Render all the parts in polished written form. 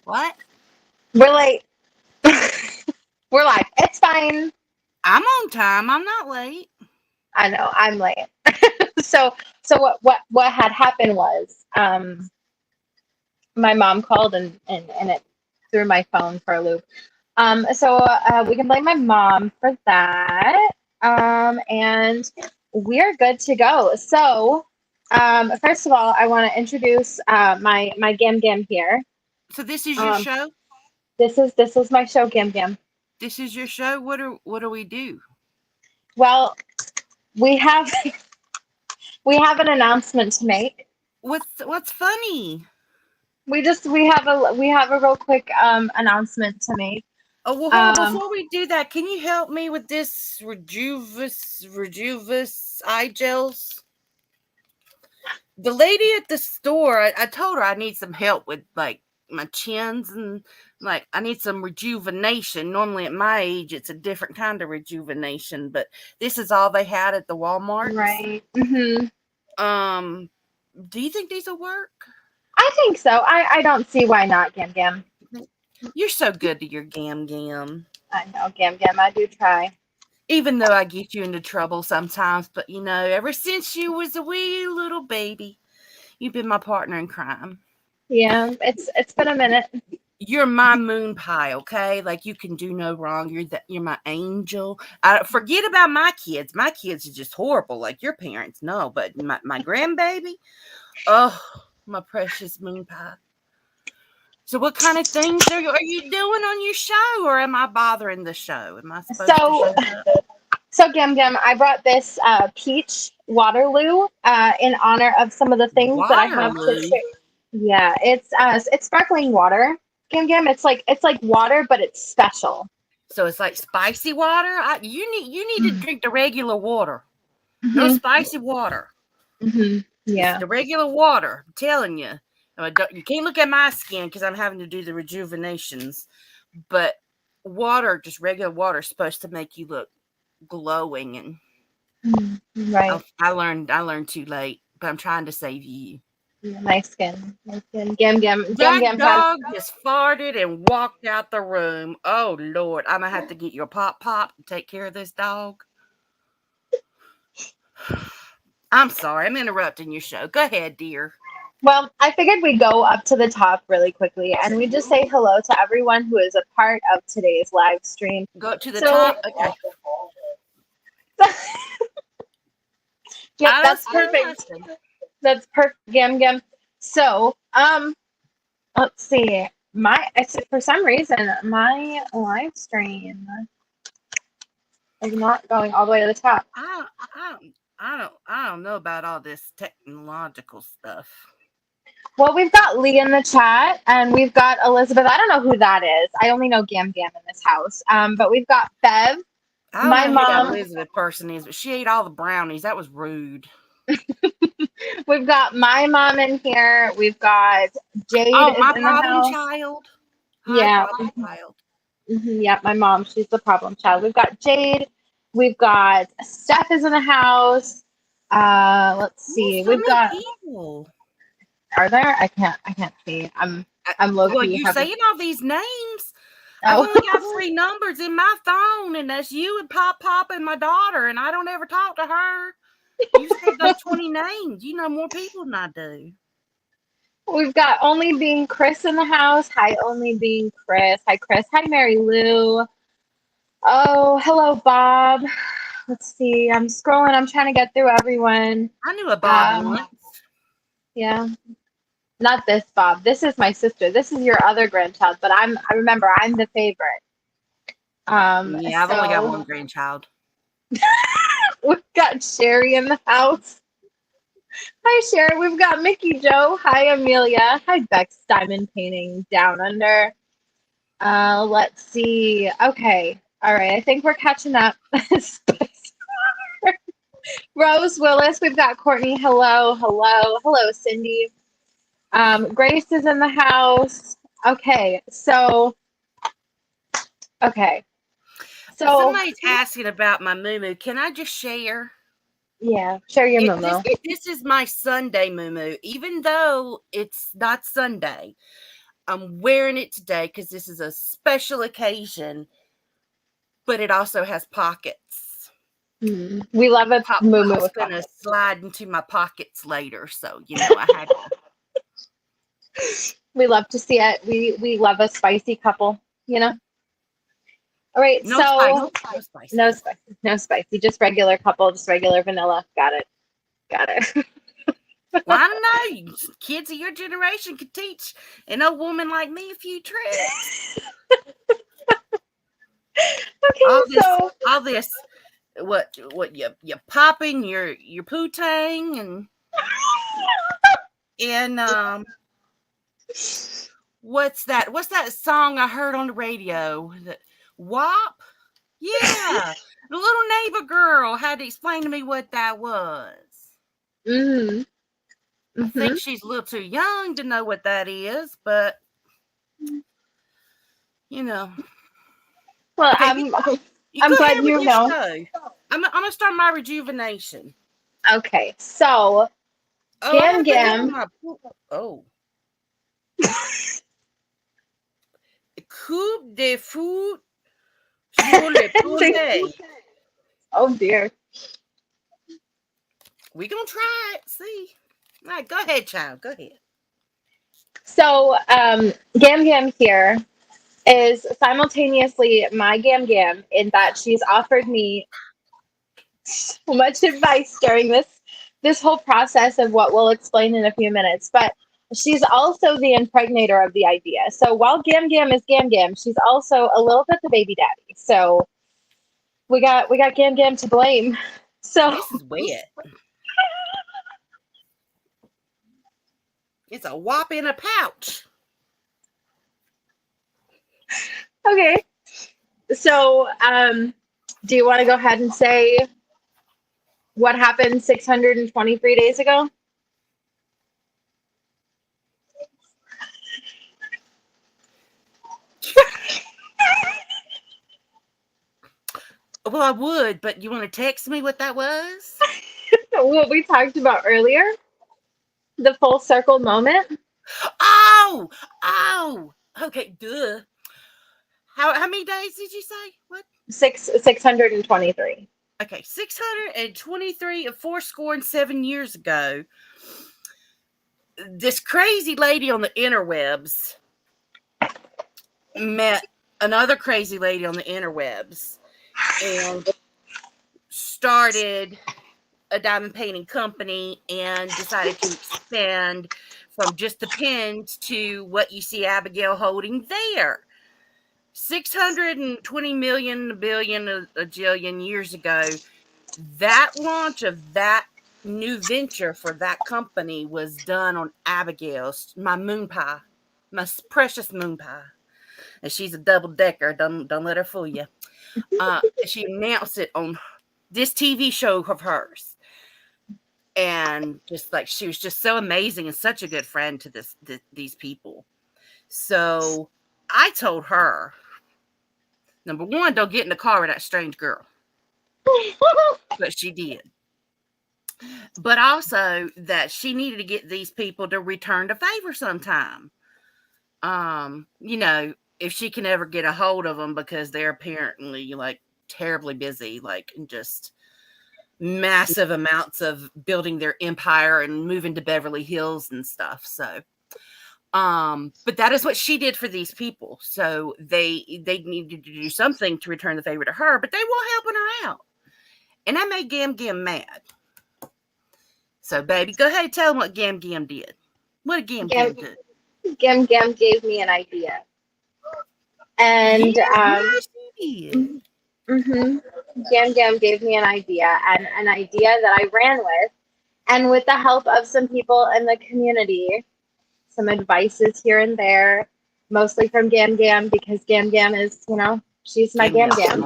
What? We're late. We're live. It's fine. I'm on time. I'm not late. I know I'm late. so what had happened was my mom called and it threw my phone for a loop. We can blame my mom for that. And we're good to go. So first of all, I want to introduce my Gam Gam here. So this is your show? This is my show, Gam Gam. This is your show? What do we do? Well, we have an announcement to make. What's funny? We have a real quick announcement to make. Oh, well, hold on. Before we do that, can you help me with this Rejuvis eye gels? The lady at the store, I told her I need some help with like my chins and like I need some rejuvenation. Normally at my age, it's a different kind of rejuvenation, but this is all they had at the Walmart. Right. Mm-hmm. Do you think these will work? I think so. I don't see why not, Gam Gam. You're so good to your Gam Gam. I know, Gam Gam. I do try. Even though I get you into trouble sometimes, but you know, ever since you was a wee little baby, you've been my partner in crime. Yeah, it's been a minute. You're my moon pie, okay? Like you can do no wrong. You're my angel. Forget about my kids. My kids are just horrible, like your parents. No, but my grandbaby, oh, my precious moon pie. So what kind of things are you doing on your show, or am I bothering the show? Am I supposed to? So Gam Gam, I brought this peach Waterloo in honor of some of the things that I have to share. Yeah, it's sparkling water. Gam Gam, it's like water, but it's special. So it's like spicy water. You need to drink the regular water. Mm-hmm. No spicy water. Mm-hmm. Yeah, it's the regular water. I'm telling you. You can't look at my skin because I'm having to do the rejuvenations. But water, just regular water, is supposed to make you look glowing. And right. I learned too late, but I'm trying to save you. Yeah, my skin. Gam Gam. That dog just farted and walked out the room. Oh Lord, I'm gonna have to get your pop to take care of this dog. I'm sorry, I'm interrupting your show. Go ahead, dear. Well, I figured we'd go up to the top really quickly and we just say hello to everyone who is a part of today's live stream. Go to the top. Okay. Yeah, that's perfect. That's perfect, Gam Gam. So, let's see. For some reason, my live stream is not going all the way to the top. I don't know about all this technological stuff. Well, we've got Lee in the chat, and we've got Elizabeth. I don't know who that is. I only know Gam Gam in this house. But we've got Bev. I don't know who that Elizabeth person is, but she ate all the brownies. That was rude. We've got my mom in here. We've got Jade. Oh, my problem child. Yeah. Problem child. Mm-hmm, yeah, my mom. She's the problem child. We've got Jade. We've got Steph is in the house. Let's see. We've got people. Are there? I can't see. I'm low-key. Well, you're saying all these names. I've only got 3 numbers in my phone, and that's you and Pop and my daughter, and I don't ever talk to her. You said those 20 names. You know more people than I do. We've got Only Being Chris in the house. Hi, Only Being Chris. Hi, Chris. Hi, Mary Lou. Oh, hello, Bob. Let's see. I'm scrolling. I'm trying to get through everyone. I knew a Bob once. Yeah. Not this Bob. This is my sister. This is your other grandchild, but I remember I'm the favorite. Yeah, I've only got one grandchild. We've got Sherry in the house. Hi, Sherry. We've got Mickey Joe. Hi, Amelia. Hi, Bex Diamond Painting Down Under. Let's see. Okay. All right. I think we're catching up. Rose Willis. We've got Courtney. Hello. Cindy. Grace is in the house. Okay. So somebody's asking about my moo-moo. Can I just share? Yeah, share your moo-moo. This is my Sunday moo-moo, even though it's not Sunday. I'm wearing it today because this is a special occasion, but it also has pockets. We love a moo It's going to slide into my pockets later. So, you know, I had to. We love to see it. We love a spicy couple, you know? All right, No so spicy. No spicy, just regular couple, just regular vanilla. Got it. Well, I don't know. Kids of your generation could teach an old woman like me a few tricks. Okay, all this, what you popping your poutang and what's that song I heard on the radio? That WAP? Yeah, the little neighbor girl had to explain to me what that was. I think she's a little too young to know what that is, but you know. Well, Okay, I'm glad you know. I'm gonna start my rejuvenation. Okay, so Gam Gam. Coupe de foot sur le poulet. Oh dear. We gonna try it. See. All right, go ahead, child. Go ahead. So, Gam Gam here is simultaneously my Gam Gam in that she's offered me so much advice during this whole process of what we'll explain in a few minutes. But she's also the impregnator of the idea. So while Gam Gam is Gam Gam, she's also a little bit the baby daddy. So we got Gam Gam to blame. So this is wet. It's a whop in a pouch. Okay. So do you want to go ahead and say what happened 623 days ago? Well, I would, but you want to text me what that was? What we talked about earlier? The full circle moment? Oh! Okay, duh. How many days did you say? What? 623. Okay, 623 of 7 years ago. This crazy lady on the interwebs met another crazy lady on the interwebs and started a diamond painting company and decided to expand from just the pins to what you see Abigail holding there. 620 million, a billion, a jillion years ago, that launch of that new venture for that company was done on Abigail's, my moon pie, my precious moon pie. And she's a double decker. Don't let her fool you. She announced it on this TV show of hers. And just like she was just so amazing and such a good friend to these people. So I told her, number one, don't get in the car with that strange girl. But she did. But also that she needed to get these people to return the favor sometime. You know, if she can ever get a hold of them, because they're apparently like terribly busy, like just massive amounts of building their empire and moving to Beverly Hills and stuff. So, but that is what she did for these people. So they needed to do something to return the favor to her, but they were helping her out. And that made Gam Gam mad. So, baby, go ahead and tell them what Gam Gam did. What did Gam Gam do? Gam Gam gave me an idea. And Gam Gam gave me an idea, and an idea that I ran with. And with the help of some people in the community, some advices here and there, mostly from Gam Gam, because Gam Gam is, you know, she's my Gam Gam.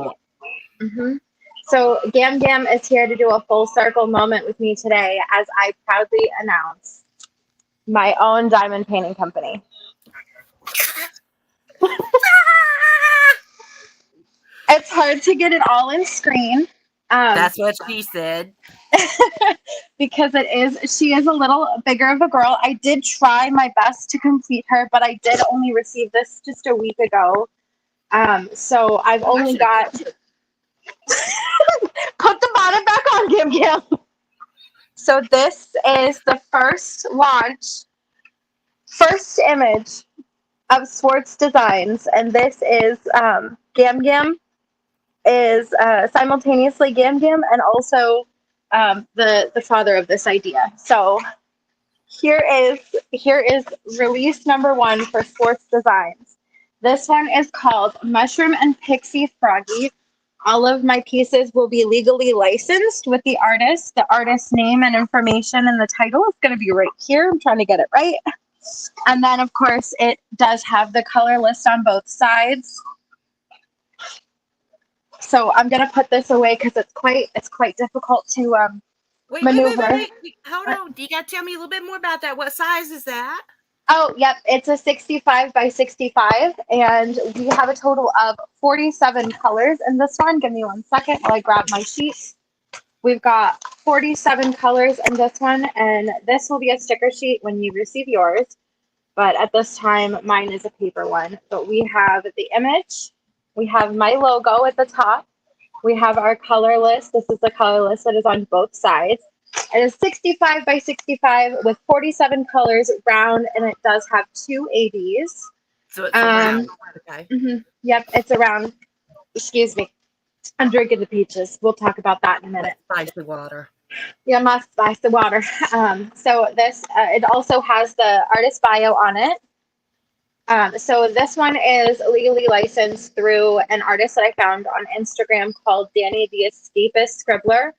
So Gam Gam is here to do a full circle moment with me today as I proudly announce my own diamond painting company. It's hard to get it all in screen. That's what she said. because she is a little bigger of a girl. I did try my best to complete her, but I did only receive this just a week ago. So I've only got put the bonnet back on, Gim Gim. So this is the first image of Swartz Designs, and this is Gam Gam is simultaneously Gam Gam and also the father of this idea. So here is release number 1 for Swartz Designs. This one is called Mushroom and Pixie Froggy. All of my pieces will be legally licensed with the artist. The artist's name and information and the title is going to be right here. I'm trying to get it right. And then, of course, it does have the color list on both sides. So I'm going to put this away because it's quite difficult to maneuver. Wait. Hold on. You got to tell me a little bit more about that. What size is that? Oh, yep. It's a 65 by 65, and we have a total of 47 colors in this one. Give me 1 second while I grab my sheet. We've got 47 colors in this one, and this will be a sticker sheet when you receive yours. But at this time, mine is a paper one. But we have the image. We have my logo at the top. We have our color list. This is the color list that is on both sides. It is 65 by 65 with 47 colors, round, and it does have 2 ABs. So it's around. Okay. Yep, it's around. Excuse me. I'm drinking the peaches. We'll talk about that in a minute. Spicy water. Yeah, my spicy water. So this, it also has the artist bio on it. So this one is legally licensed through an artist that I found on Instagram called Danny the Escapist Scribbler.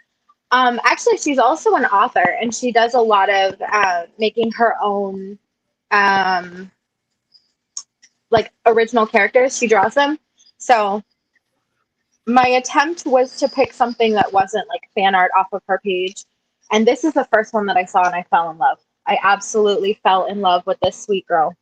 Actually, she's also an author, and she does a lot of making her own like original characters. She draws them. So my attempt was to pick something that wasn't like fan art off of her page. And this is the first one that I saw, and I fell in love. I absolutely fell in love with this sweet girl.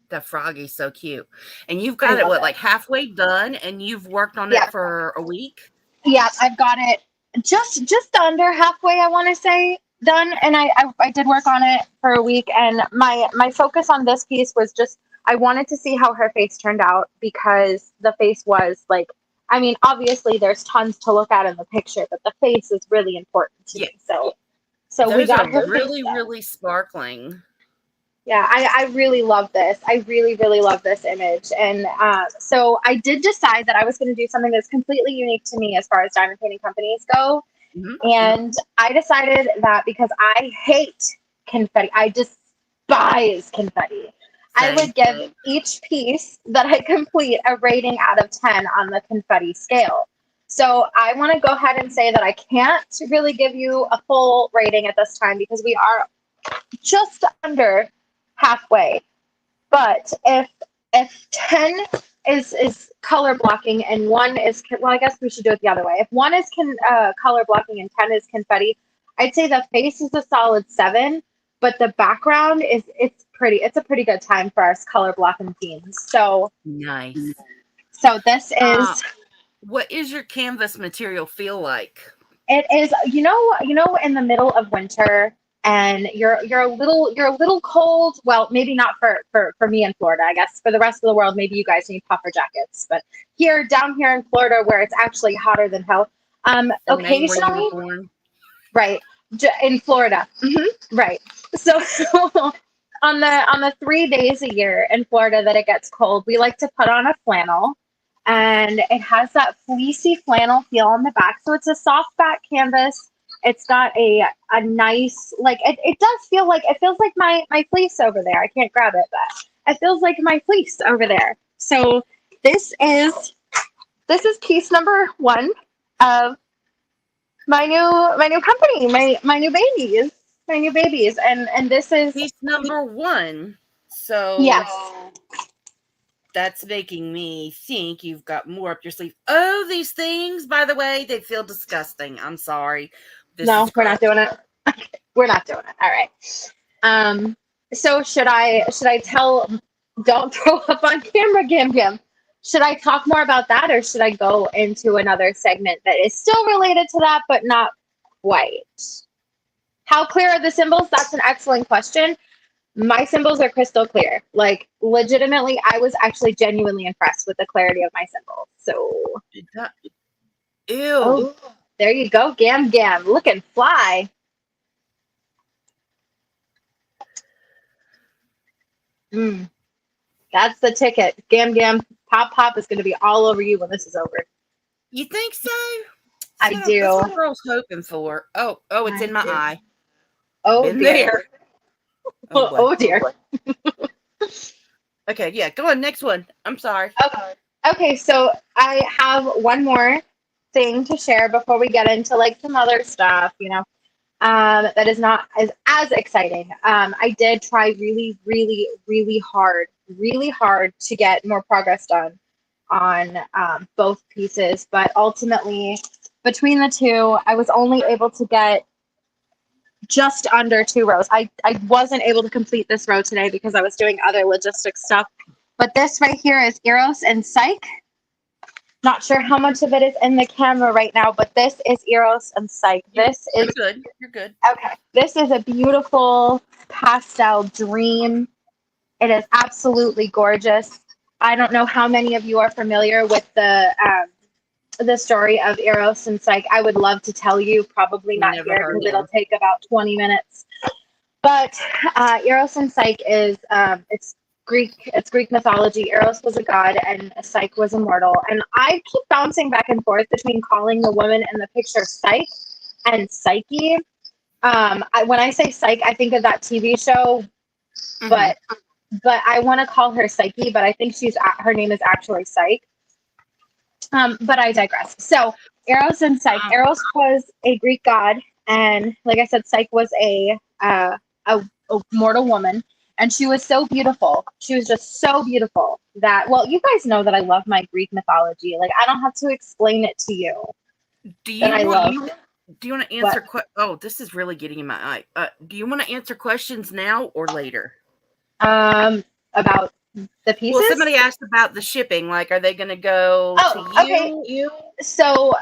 The froggy's so cute. And you've got it, like halfway done, and you've worked on it for a week? Yeah, I've got it just under halfway, I want to say, done. And I did work on it for a week. And my focus on this piece was just, I wanted to see how her face turned out, because the face was like, I mean, obviously there's tons to look at in the picture, but the face is really important to me. So those we got her really sparkling. Yeah, I really love this. I really, really love this image. And so I did decide that I was going to do something that's completely unique to me as far as diamond painting companies go. And I decided that because I hate confetti, I despise confetti. I would give each piece that I complete a rating out of 10 on the confetti scale. So I want to go ahead and say that I can't really give you a full rating at this time because we are just under halfway. But if 10 is color blocking and 1 is, well, I guess we should do it the other way. If 1 is color blocking and 10 is confetti, I'd say the face is a solid 7, but the background it's a pretty good time for our color blocking themes. So nice. So this is what is your canvas material feel like? It is, you know, in the middle of winter and you're a little cold. Well, maybe not for me in Florida, I guess. For the rest of the world, maybe you guys need puffer jackets. But down here in Florida, where it's actually hotter than hell, occasionally, right, in Florida, right. So on the 3 days a year in Florida that it gets cold, we like to put on a flannel, and it has that fleecy flannel feel on the back. So it's a soft back canvas. It's got a nice, like, it does feel like, it feels like my fleece over there. I can't grab it, but it feels like my fleece over there. So this is piece number 1 of my new company, my new babies. And this is piece number 1. So yes. That's making me think you've got more up your sleeve. Oh, these things, by the way, they feel disgusting. I'm sorry. No, we're not doing it. We're not doing it. All right. So should I tell, don't throw up on camera, Gim? Should I talk more about that, or should I go into another segment that is still related to that, but not quite? How clear are the symbols? That's an excellent question. My symbols are crystal clear. Like, legitimately, I was actually genuinely impressed with the clarity of my symbols. So, Ew. oh, there you go, Gam Gam, looking fly. That's the ticket. Gam Gam, Pop Pop is going to be all over you when this is over. You think so? I do. That's what I was hoping for. Oh, it's in my eye. Oh, Been dear. there. Oh, dear. Okay, yeah, go on. Next one. I'm sorry. Okay, so I have one more thing to share before we get into like some other stuff, that is not as exciting. I did try really, really, really hard to get more progress done on both pieces, but ultimately between the two, I was only able to get just under 2 rows. I wasn't able to complete this row today because I was doing other logistics stuff. But this right here is Eros and Psyche. Not sure how much of it is in the camera right now, but this is Eros and Psyche. This is good. You're good. Okay. This is a beautiful pastel dream. It is absolutely gorgeous. I don't know how many of you are familiar with the story of Eros and Psyche. I would love to tell you, probably not here because it'll take about 20 minutes. But Eros and Psyche is it's Greek mythology. Eros was a god and Psyche was immortal. And I keep bouncing back and forth between calling the woman in the picture Psyche and Psyche. When I say Psyche, I think of that TV show, but I want to call her Psyche, but I think her name is actually Psyche. But I digress. So Eros and Psyche. Eros was a Greek god, and like I said, Psyche was a mortal woman, and she was so beautiful. She was just so beautiful that, well, you guys know that I love my Greek mythology. Like, I don't have to explain it to you. Do you want to answer? This is really getting in my eye. Do you want to answer questions now or later? About the pieces? Well, somebody asked about the shipping. Like, are they going to go to you? Okay. So,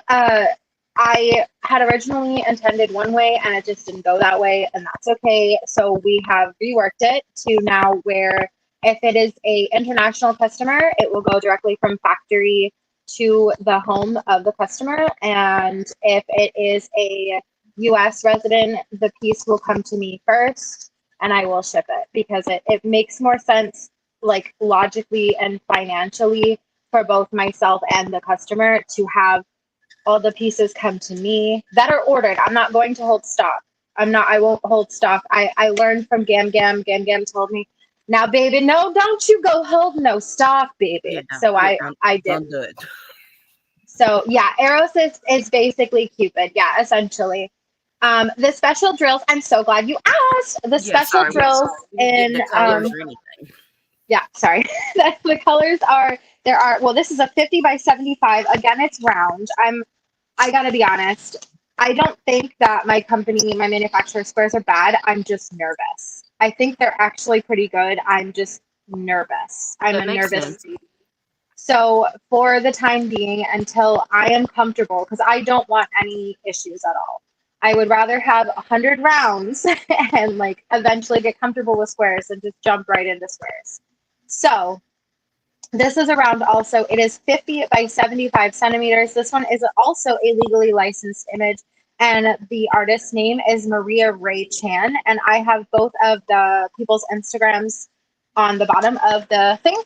I had originally intended one way and it just didn't go that way, and that's okay. So we have reworked it to now where if it is a international customer, it will go directly from factory to the home of the customer. And if it is a US resident, the piece will come to me first and I will ship it because it makes more sense, like logically and financially, for both myself and the customer to have all the pieces come to me that are ordered. I'm not going to hold stock. I won't hold stock. I learned from Gam Gam. Gam Gam told me, now, baby, no, don't you go hold no stock, baby. Yeah, so I did. Good. So yeah, Eros is basically Cupid. Yeah, essentially. The special drills, I'm so glad you asked. The special drills in the colors or anything. Yeah, sorry. The colors are this is a 50 by 75. Again, it's round. I gotta be honest. I don't think that my manufacturer squares are bad. I'm just nervous. I think they're actually pretty good. I'm just nervous. I'm a nervous. So for the time being, until I am comfortable, because I don't want any issues at all. I would rather have 100 rounds and like eventually get comfortable with squares and just jump right into squares. So this is a round also. It is 50 by 75 centimeters. This one is also a legally licensed image, and the artist's name is Maria Ray Chan. And I have both of the people's Instagrams on the bottom of the thing.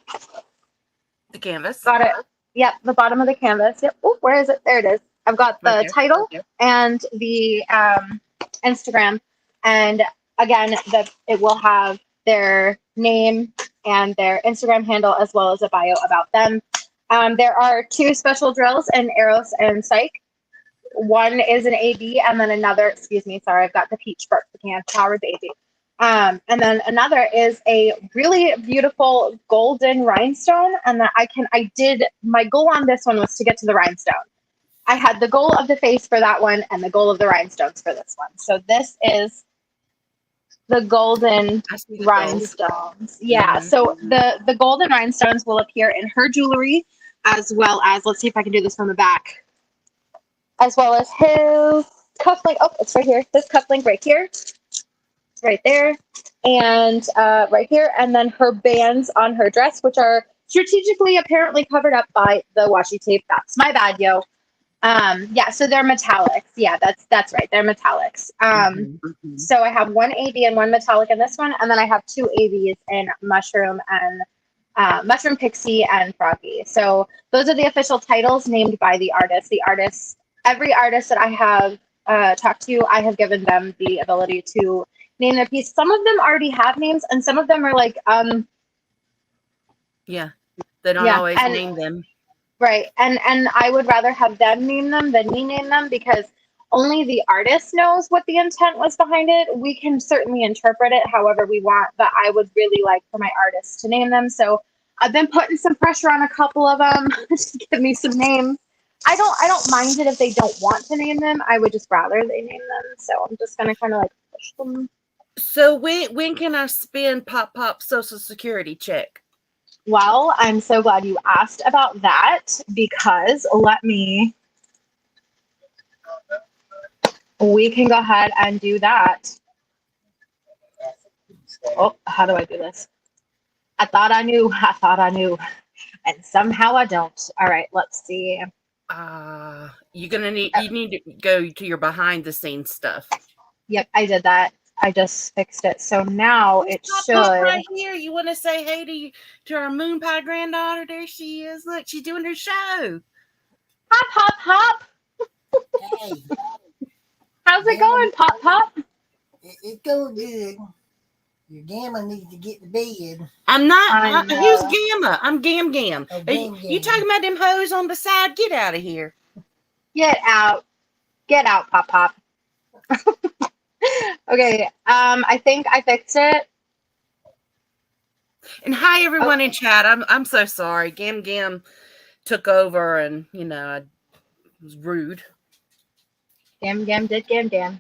The canvas. Got it. Yep, the bottom of the canvas. Yep. Oh, where is it? There it is. I've got the title and the Instagram. And again, it will have their name and their Instagram handle as well as a bio about them. There are 2 special drills in Eros and Psyche. One is an AB and then another, I've got the peach burp, the can power baby. And then another is a really beautiful golden rhinestone. And that my goal on this one was to get to the rhinestone. I had the goal of the face for that one and the goal of the rhinestones for this one. So this is the golden rhinestones. Yeah. So the golden rhinestones will appear in her jewelry as well as, let's see if I can do this from the back, as well as his. cufflink. Oh, it's right here. This cufflink right here, right there, and right here, and then her bands on her dress, which are strategically apparently covered up by the washi tape. That's my bad, yo. Yeah, so they're metallics. Yeah, that's right. They're metallics. So I have one AB and one metallic in this one, and then I have two ABs in mushroom and mushroom pixie and froggy. So those are the official titles named by the artist. The artists, every artist that I have talked to, I have given them the ability to name their piece. Some of them already have names, and some of them are like, yeah, they don't always name them. Right. And I would rather have them name them than me name them, because only the artist knows what the intent was behind it. We can certainly interpret it however we want, but I would really like for my artists to name them. So I've been putting some pressure on a couple of them to give me some names. I don't mind it if they don't want to name them. I would just rather they name them. So I'm just gonna kind of like push them. So when can I spend Pop Social Security check? Well, I'm so glad you asked about that, because we can go ahead and do that. Oh, how do I do this? I thought I knew, and somehow I don't. All right, let's see. You need to go to your behind the scenes stuff. Yep, I did that. I just fixed it. So now it should. Right here. You want to say hey to our moon pie granddaughter? There she is. Look, she's doing her show. Hop, hop, hop. Hey. How's it going, Pop Pop? It's going good. Your Gamma needs to get to bed. I'm not. Who's Gamma? I'm Gam Gam. Oh, Gam Gam. You talking about them hoes on the side? Get out of here. Get out. Get out, Pop Pop. Okay, I think I fixed it. And hi everyone in chat. I'm so sorry. Gam Gam took over, and I was rude. Gam Gam did Gam Gam.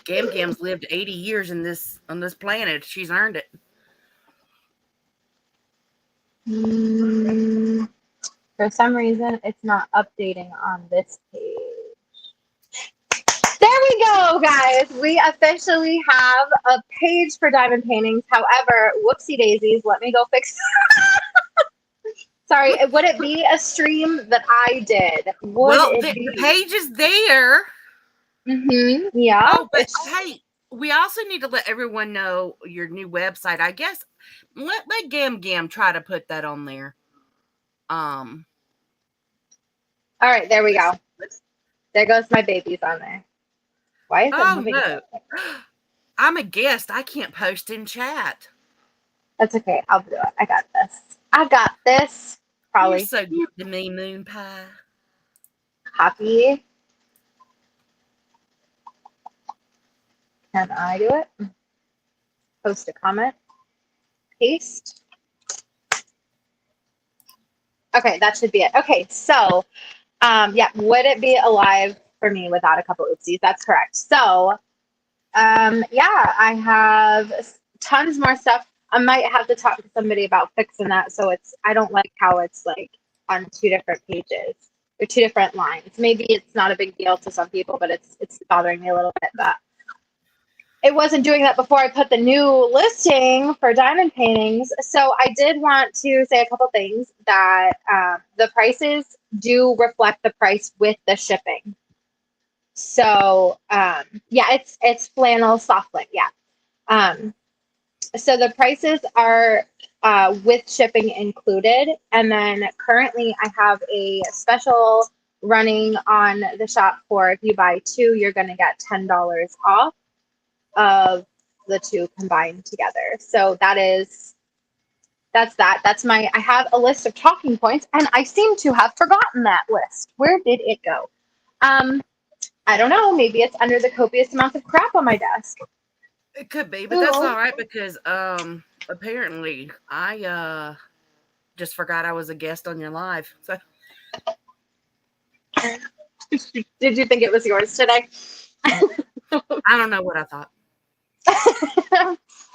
Gam Gam's lived 80 years on this planet. She's earned it. For some reason, it's not updating on this page. There we go, guys. We officially have a page for diamond paintings. However, whoopsie daisies, let me go fix it. Sorry, would it be a stream that I did? The page is there. Yeah. Oh, but hey, we also need to let everyone know your new website. I guess let Gam Gam try to put that on there. All right, there we go. There goes my babies on there. Why is it moving? No. I'm a guest. I can't post in chat. That's okay. I'll do it. I got this. Probably. You're so good to me, Moon Pie. Copy. Can I do it? Post a comment. Paste. Okay, that should be it. Okay, so yeah, would it be alive for me without a couple oopsies? That's correct. So yeah, I have tons more stuff. I might have to talk to somebody about fixing that, so I don't like how it's like on two different pages or two different lines. Maybe it's not a big deal to some people, but it's bothering me a little bit that it wasn't doing that before I put the new listing for diamond paintings. So I did want to say a couple things, that the prices do reflect the price with the shipping. So yeah, it's flannel soft lint. Yeah. So the prices are with shipping included. And then currently I have a special running on the shop for if you buy two, you're going to get $10 off of the two combined together. So that's that. I have a list of talking points, and I seem to have forgotten that list. Where did it go? I don't know. Maybe it's under the copious amounts of crap on my desk. It could be, but that's all right, because apparently I just forgot I was a guest on your live. So did you think it was yours today? I don't know what I thought.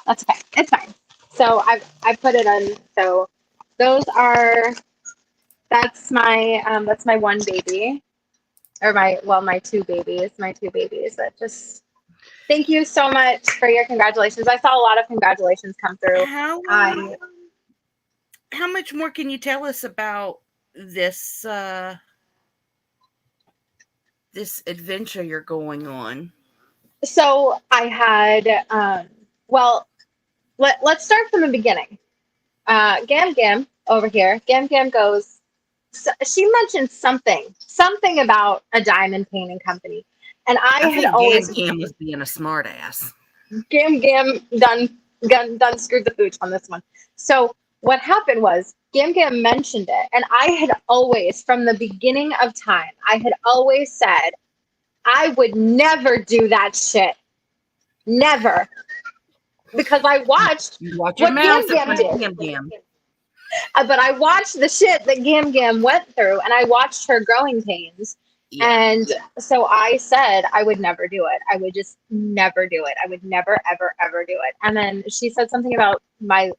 That's okay. It's fine. So I put it on. So those are, that's my one baby. or my two babies, that just, thank you so much for your congratulations. I saw a lot of congratulations come through. How much more can you tell us about this this adventure you're going on? So I had, well, let's start from the beginning. Gam Gam over here, Gam Gam goes, so she mentioned something about a diamond painting company. And I had think always, Gam was being a smart ass. Gam done screwed the pooch on this one. So what happened was Gam Gam mentioned it, and I had always, from the beginning of time, I had always said I would never do that shit. Never. Because I watched what Gam Gam did. But I watched the shit that Gam Gam went through, and I watched her growing pains. Yeah. And so I said I would never do it. I would just never do it. I would never, ever, ever do it. And then she said something about my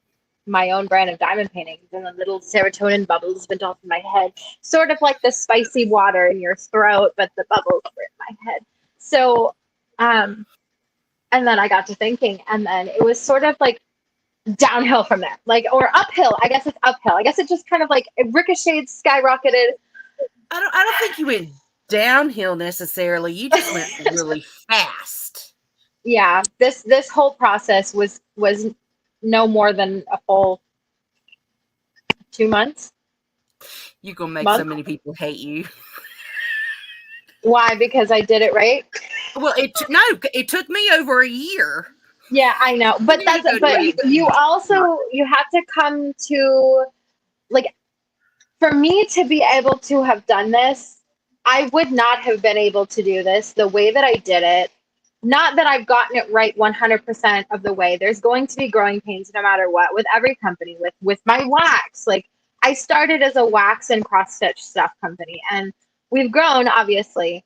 own brand of diamond paintings, and the little serotonin bubbles went off in my head, sort of like the spicy water in your throat, but the bubbles were in my head. So, and then I got to thinking, and then it was sort of like downhill from there, like, or uphill. I guess it's uphill. I guess it just kind of like it ricocheted, skyrocketed. I don't think you went downhill necessarily. You just went really fast. Yeah, this whole process was no more than a full 2 months. You're gonna make so many people hate you. Why? Because I did it right. Well, it took me over a year. Yeah, I know, but you also, you have to come to, like, for me to be able to have done this, I would not have been able to do this the way that I did it. Not that I've gotten it right 100% of the way. There's going to be growing pains no matter what, with every company, with my wax. Like, I started as a wax and cross stitch stuff company, and we've grown, obviously,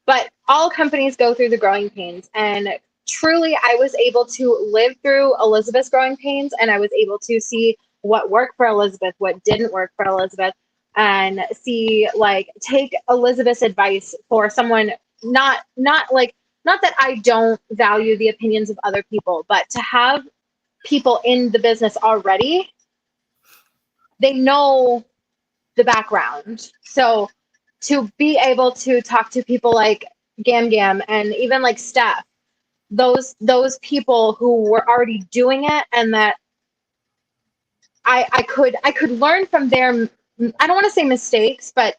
but all companies go through the growing pains. And truly, I was able to live through Elizabeth's growing pains, and I was able to see what worked for Elizabeth, what didn't work for Elizabeth, and see, like, take Elizabeth's advice for someone, not that I don't value the opinions of other people, but to have people in the business already, they know the background. So to be able to talk to people like Gam Gam and even like Steph, those people who were already doing it, and that I could learn from their, I don't want to say mistakes, but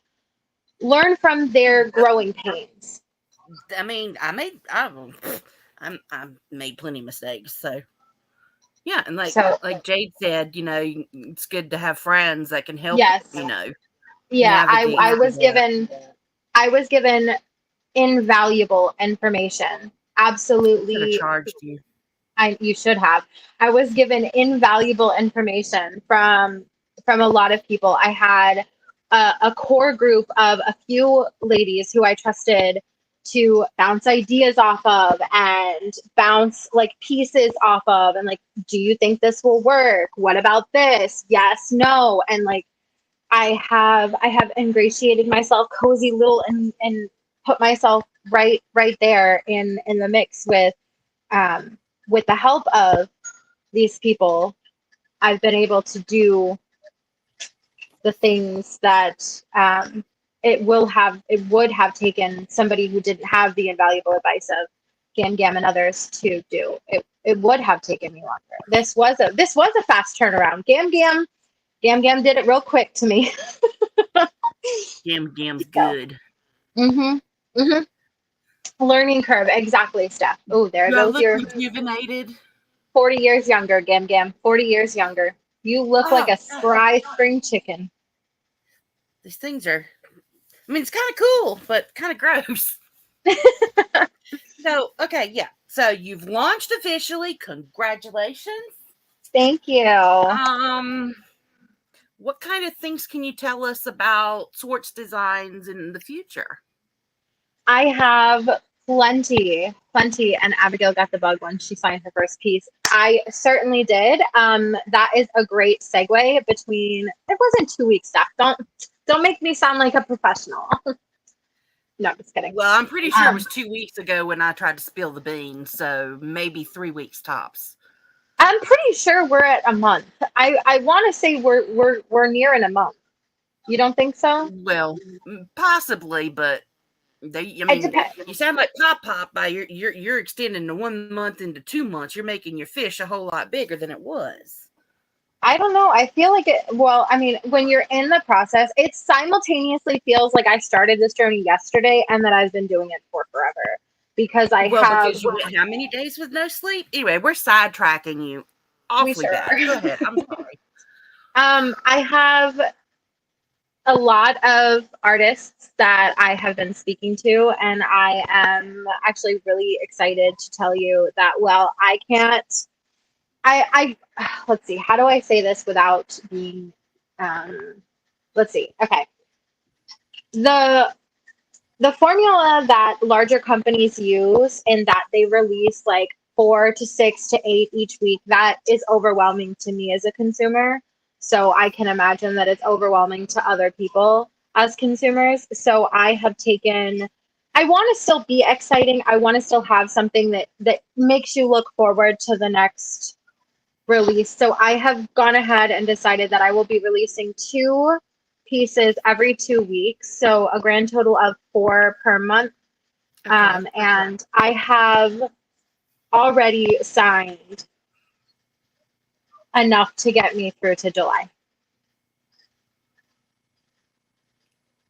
learn from their growing pains. I mean, I made plenty of mistakes, so yeah, and like Jade said, it's good to have friends that can help. Yes. Yeah, I was given invaluable information. Absolutely. Should have charged you. You should have. I was given invaluable information from a lot of people. I had a core group of a few ladies who I trusted to bounce ideas off of and bounce like pieces off of, and like, do you think this will work? What about this? Yes, no. And like, I have ingratiated myself, cozy little, and put myself right there in the mix with the help of these people. I've been able to do the things that it would have taken somebody who didn't have the invaluable advice of Gam Gam and others to do. It would have taken me longer. This was a fast turnaround. Gam Gam did it real quick to me. Gam Gam's good. Learning curve, exactly, Steph. Oh, there goes your rejuvenated. 40 years younger, Gam Gam. 40 years younger. You look like a spry spring chicken. These things are, I mean, it's kind of cool, but kind of gross. So, okay, yeah. So you've launched officially. Congratulations. Thank you. What kind of things can you tell us about Swartz Designs in the future? I have plenty, and Abigail got the bug when she signed her first piece. I certainly did. That is a great segue between, it wasn't 2 weeks, Steph. Don't make me sound like a professional. No, I'm just kidding. Well, I'm pretty sure it was 2 weeks ago when I tried to spill the beans, so maybe 3 weeks tops. I'm pretty sure we're at a month. I want to say we're near in a month. You don't think so? Well, possibly, but I It mean, depends. you sound like Pop by you're extending the 1 month into 2 months. You're making your fish a whole lot bigger than it was. I don't know. I feel like it. Well, I mean, when you're in the process, it simultaneously feels like I started this journey yesterday and that I've been doing it for forever because I have. Because you went how many days with no sleep? Anyway, we're sidetracking you awfully bad. Go ahead. I'm sorry. I have a lot of artists that I have been speaking to, and I am actually really excited to tell you that, well, I can't, let's see, how do I say this without being, let's see, okay. The formula that larger companies use in that they release like 4 to 6 to 8 each week, that is overwhelming to me as a consumer. So I can imagine that it's overwhelming to other people as consumers. So I have taken, I want to still be exciting. I want to still have something that makes you look forward to the next release. So I have gone ahead and decided that I will be releasing 2 pieces every 2 weeks. So a grand total of 4 per month. Okay. And I have already signed enough to get me through to July.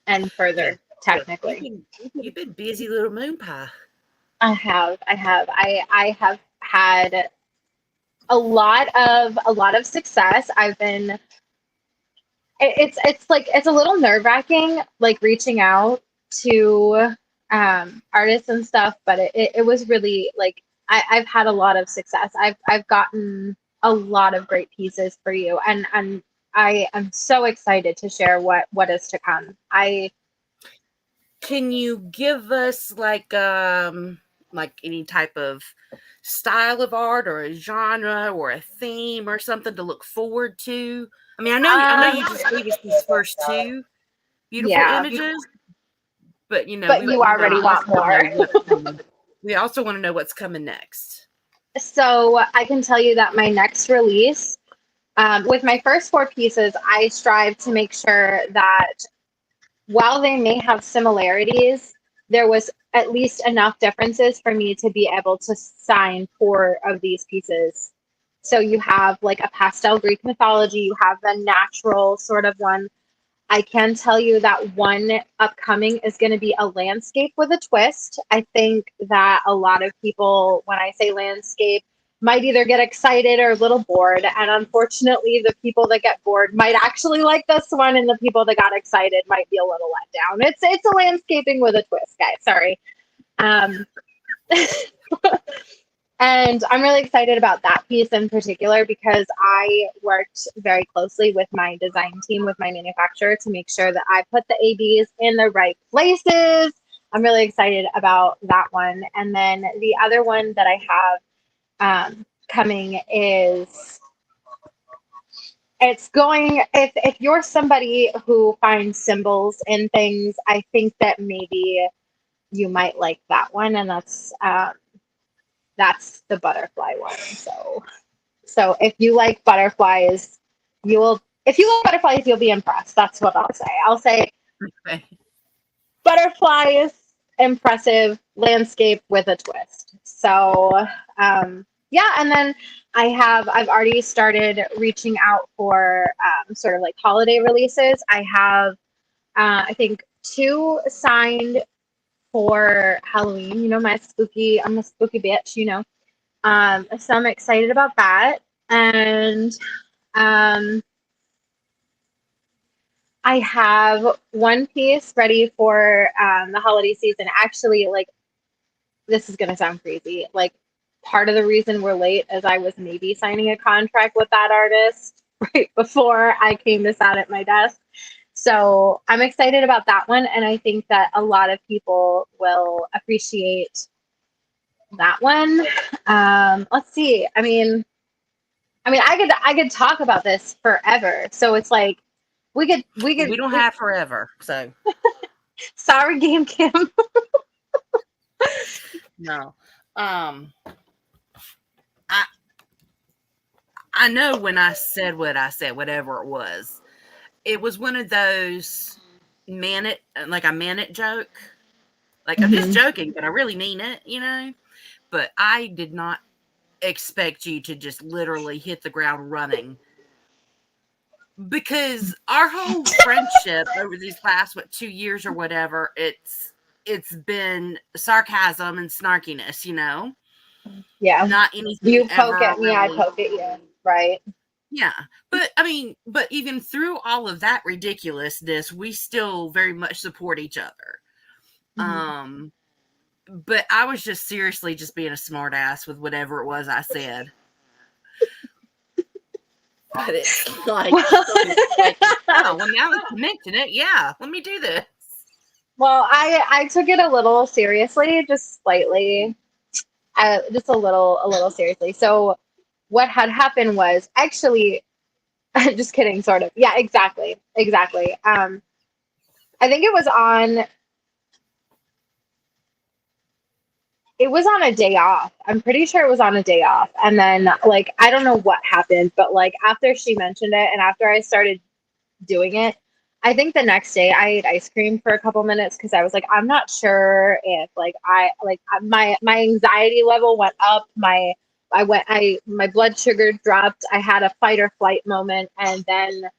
And further, technically. You've been busy little moon pie. I have had a lot of success. I've been it's like it's a little nerve-wracking like reaching out to artists and stuff, but it was really like I've had a lot of success. I've gotten a lot of great pieces for you, and I am so excited to share what is to come. Can you give us like any type of style of art or a genre or a theme or something to look forward to? I mean, I know you just gave us these first 2 beautiful images, but you already want more. We also want to know what's coming next. So I can tell you that my next release, with my first 4 pieces, I strive to make sure that while they may have similarities, there was at least enough differences for me to be able to sign 4 of these pieces. So you have like a pastel Greek mythology, you have the natural sort of one. I can tell you that one upcoming is going to be a landscape with a twist. I think that a lot of people, when I say landscape, might either get excited or a little bored. And unfortunately, the people that get bored might actually like this one, and the people that got excited might be a little let down. It's a landscaping with a twist, guys. Sorry. And I'm really excited about that piece in particular because I worked very closely with my design team, with my manufacturer, to make sure that I put the ABs in the right places. I'm really excited about that one. And then the other one that I have coming is, it's going, if you're somebody who finds symbols in things, I think that maybe you might like that one. And that's the butterfly one. So if you like butterflies, you'll be impressed. That's what I'll say. I'll say butterflies, impressive, landscape with a twist. So yeah, and then I've already started reaching out for sort of like holiday releases. I have I think 2 signed for Halloween. You know, I'm a spooky bitch, you know. So I'm excited about that. And I have 1 piece ready for the holiday season. Actually, like, this is gonna sound crazy. Like, part of the reason we're late is I was maybe signing a contract with that artist right before I came to sat at my desk. So I'm excited about that one, and I think that a lot of people will appreciate that one. Let's see. I mean, I could talk about this forever. So it's like we don't have forever. So Sorry, Game Kim. No. I know when I said what I said, whatever it was one of those like a minute joke. Like, I'm just joking, but I really mean it, you know? But I did not expect you to just literally hit the ground running. Because our whole friendship over these last, 2 years or whatever, it's been sarcasm and snarkiness, you know? Yeah. Not anything You poke ever at me, I really. poke at you. Right. Yeah. But I mean, but even through all of that ridiculousness, we still very much support each other. But I was just seriously just being a smart ass with whatever it was I said. But it's like, oh, well, now it's mentioned it. Yeah, let me do this. Well, I took it a little seriously, just slightly, just a little seriously. So what had happened was actually, just kidding, sort of. Yeah, exactly. I think it was on a day off. I'm pretty sure it was on a day off. And then, like, I don't know what happened, but like after she mentioned it and after I started doing it, I think the next day I ate ice cream for a couple minutes because I was like, I'm not sure if my anxiety level went up. My blood sugar dropped. I had a fight or flight moment, and then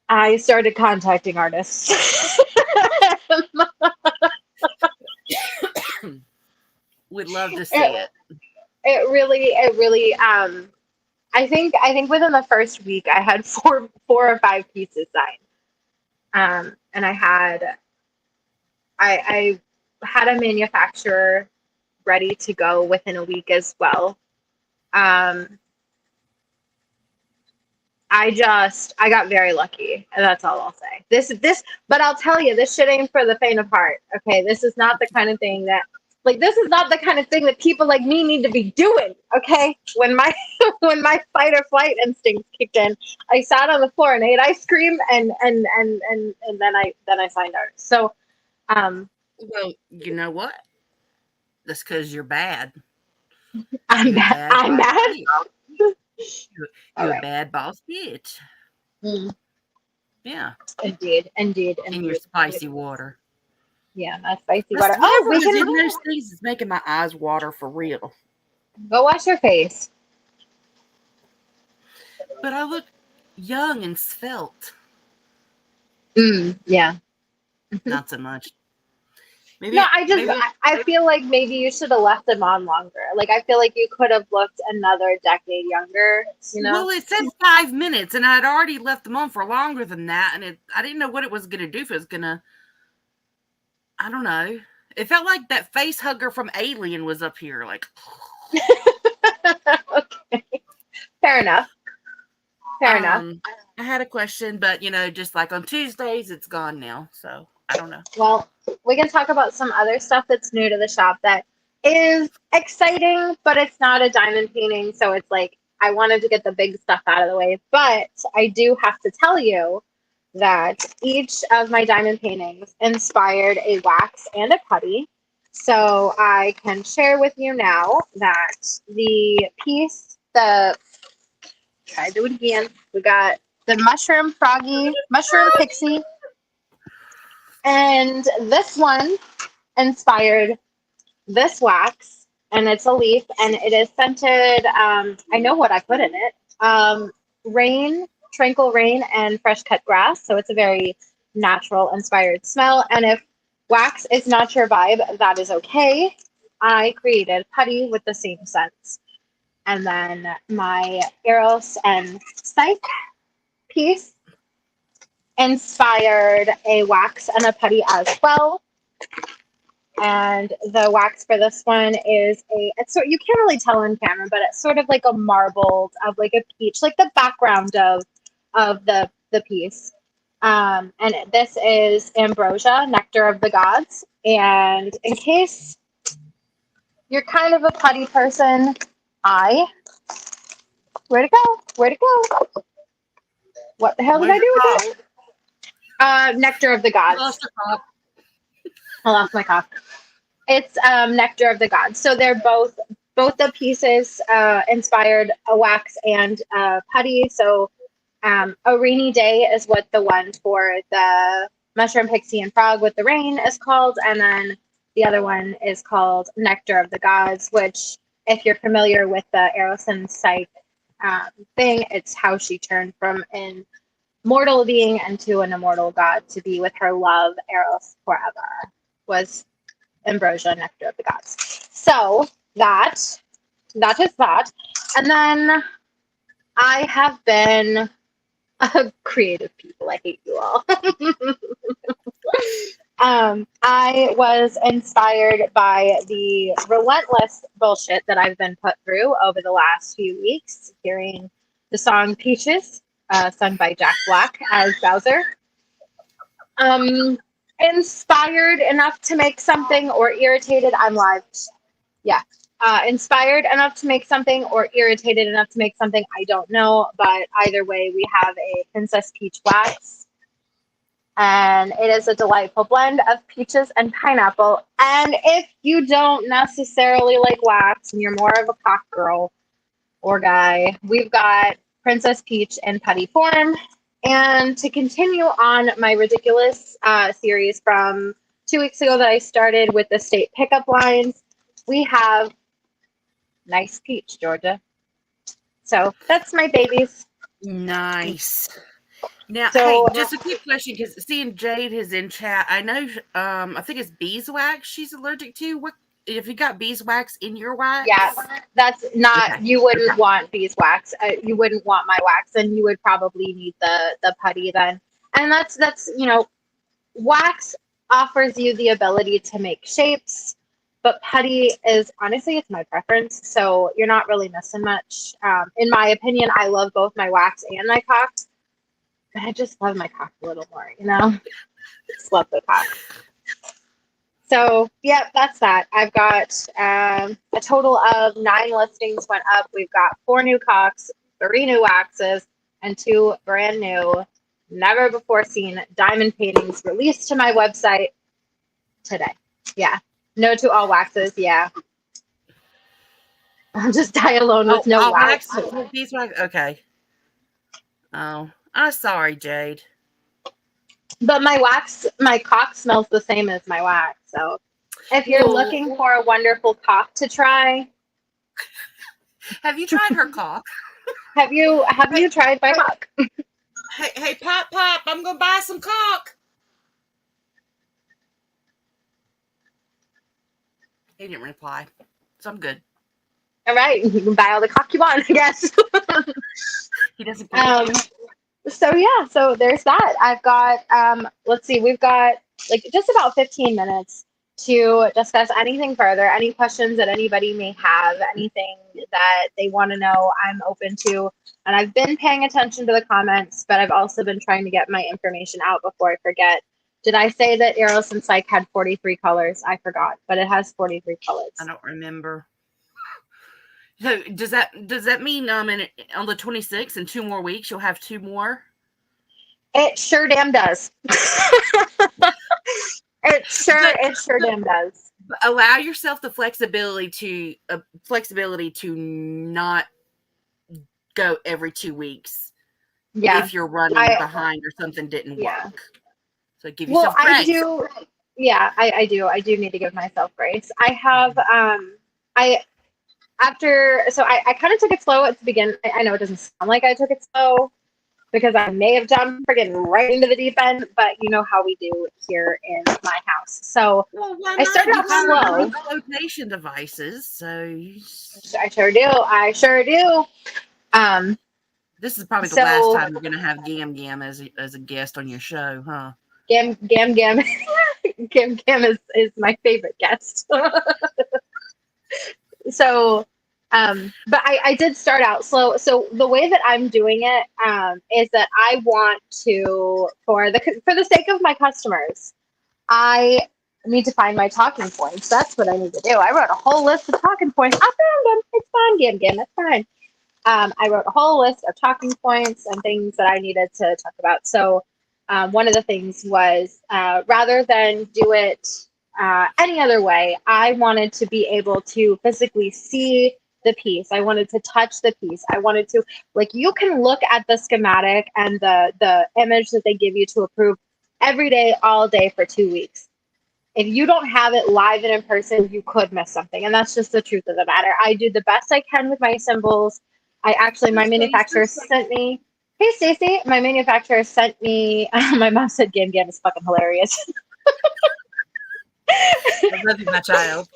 I started contacting artists. Would love to see it. It really I think within the first week I had four or five pieces signed. And I had a manufacturer ready to go within a week as well. I got very lucky, and that's all I'll say. But I'll tell you, this shit ain't for the faint of heart. Okay, this is not the kind of thing that people like me need to be doing. Okay, when my fight or flight instincts kicked in, I sat on the floor and ate ice cream, and then I signed artists. So, well, you know what? That's because you're bad. I'm bad. You're a bad boss bitch. Yeah. Indeed. And your spicy water. Yeah, that's spicy water. Oh, we can do those things. It's making my eyes water for real. Go wash your face. But I look young and svelte. Yeah. Not so much. I feel like maybe you should have left them on longer. Like, I feel like you could have looked another decade younger, you know? Well, it said 5 minutes, and I'd already left them on for longer than that, and I didn't know what it was going to do. If it was going to, I don't know. It felt like that face hugger from Alien was up here, like. Okay. Fair enough. I had a question, but, just like on Tuesdays, it's gone now, so I don't know. Well, we can talk about some other stuff that's new to the shop that is exciting, but it's not a diamond painting. So it's like, I wanted to get the big stuff out of the way. But I do have to tell you that each of my diamond paintings inspired a wax and a putty. So I can share with you now that the piece, try to do it again. We got the mushroom pixie. And this one inspired this wax, and it's a leaf, and it is scented. I know what I put in it. Tranquil rain, and fresh cut grass. So it's a very natural inspired smell. And if wax is not your vibe, that is okay. I created putty with the same scents. And then my Eros and Psyche piece inspired a wax and a putty as well. And the wax for this one is you can't really tell on camera, but it's sort of like a marbled of like a peach, like the background of the piece. And this is ambrosia, nectar of the gods. And in case you're kind of a putty person, where'd it go? What the hell did I do with it? Nectar of the gods. I lost my cough. It's Nectar of the Gods. So they're both the pieces inspired a wax and putty. So A Rainy Day is what the one for the Mushroom Pixie and Frog with the Rain is called. And then the other one is called Nectar of the Gods, which, if you're familiar with the Erosine Psyche thing, it's how she turned from an mortal being into an immortal god to be with her love, Eros, forever, was Ambrosia, Nectar of the Gods. So that is that. And then I have been a creative people. I hate you all. I was inspired by the relentless bullshit that I've been put through over the last few weeks, hearing the song Peaches, sung by Jack Black as Bowser. Inspired enough to make something, or irritated, I'm live. Yeah. Inspired enough to make something, or irritated enough to make something, I don't know. But either way, we have a Princess Peach wax. And it is a delightful blend of peaches and pineapple. And if you don't necessarily like wax and you're more of a cock girl or guy, we've got Princess Peach in putty form. And to continue on my ridiculous series from 2 weeks ago that I started with the state pickup lines, we have Nice Peach, Georgia. So that's my babies. Nice. Now, So, hey, just a quick question, because seeing Jade is in chat, I know, I think it's beeswax she's allergic to. What if you got beeswax in your wax? yeah, that's not, Okay. you wouldn't want beeswax. You wouldn't want my wax, and you would probably need the putty then. And that's wax offers you the ability to make shapes, but putty is, honestly, it's my preference. So you're not really missing much. In my opinion, I love both my wax and my cock. But I just love my cock a little more, you know? Just love the cock. So, yeah, that's that. I've got a total of 9 listings went up. We've got 4 new cocks, 3 new waxes, and 2 brand new, never before seen diamond paintings released to my website today. Yeah. No to all waxes. Yeah. I'll just die alone with no wax. Beeswax. Okay. Oh, I'm sorry, Jade. But my cock smells the same as my wax. So if you're looking for a wonderful cock to try, have you tried her cock? Have you tried my cock? Hey, Pop, I'm gonna buy some cock. He didn't reply, so I'm good. All right, you can buy all the cock you want, I guess. He doesn't. So yeah, so there's that. I've got let's see, we've got like just about 15 minutes to discuss anything further, any questions that anybody may have, anything that they want to know, I'm open to. And I've been paying attention to the comments, but I've also been trying to get my information out before I forget. Did I say that Eros and Psyche had 43 colors? I forgot, but it has 43 colors. I don't remember. So does that mean on the 26th, in 2 more weeks, you'll have 2 more? It sure damn does. It sure damn does. Allow yourself the flexibility to not go every 2 weeks. Yeah. If you're running behind or something didn't work. So give yourself grace. I do. Yeah, I do. I do need to give myself grace. I have I kind of took it slow at the beginning. I know it doesn't sound like I took it slow because I may have jumped for getting right into the deep end, but you know how we do here in my house. So I started out slow. Flotation devices, so I sure do. This is probably the last time you're going to have Gam Gam as a guest on your show, huh? Gam Gam is my favorite guest. So, but I did start out slow. So the way that I'm doing it is that I want to, for the sake of my customers, I need to find my talking points. That's what I need to do. I wrote a whole list of talking points. I found them. It's fine, Gam. That's fine. I wrote a whole list of talking points and things that I needed to talk about. So one of the things was rather than do it any other way. I wanted to be able to physically see the piece. I wanted to touch the piece. I wanted to, like, you can look at the schematic and the image that they give you to approve every day, all day for 2 weeks. If you don't have it live and in person, you could miss something. And that's just the truth of the matter. I do the best I can with my symbols. My manufacturer sent me, hey, Stacey, my manufacturer sent me, my mom said Gam Gam is fucking hilarious. I love you, my child.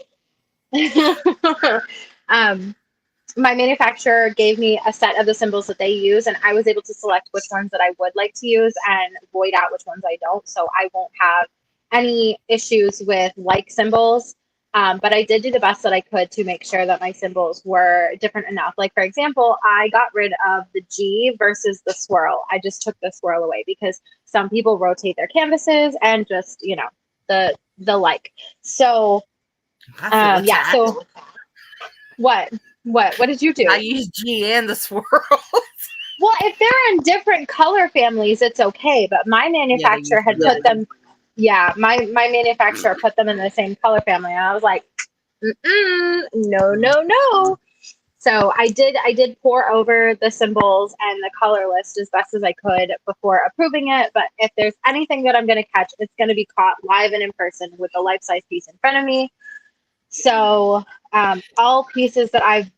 My manufacturer gave me a set of the symbols that they use, and I was able to select which ones that I would like to use and void out which ones I don't. So I won't have any issues with like symbols. But I did do the best that I could to make sure that my symbols were different enough. Like, for example, I got rid of the G versus the swirl. I just took the swirl away because some people rotate their canvases and just, you know, the like. So, yeah. So what did you do? I used G and the swirl. Well, if they're in different color families, it's okay. But my manufacturer had put them. Yeah, my manufacturer put them in the same color family, and I was like, no. So I did pour over the symbols and the color list as best as I could before approving it. But if there's anything that I'm going to catch, it's going to be caught live and in person with a life-size piece in front of me. So all pieces that I've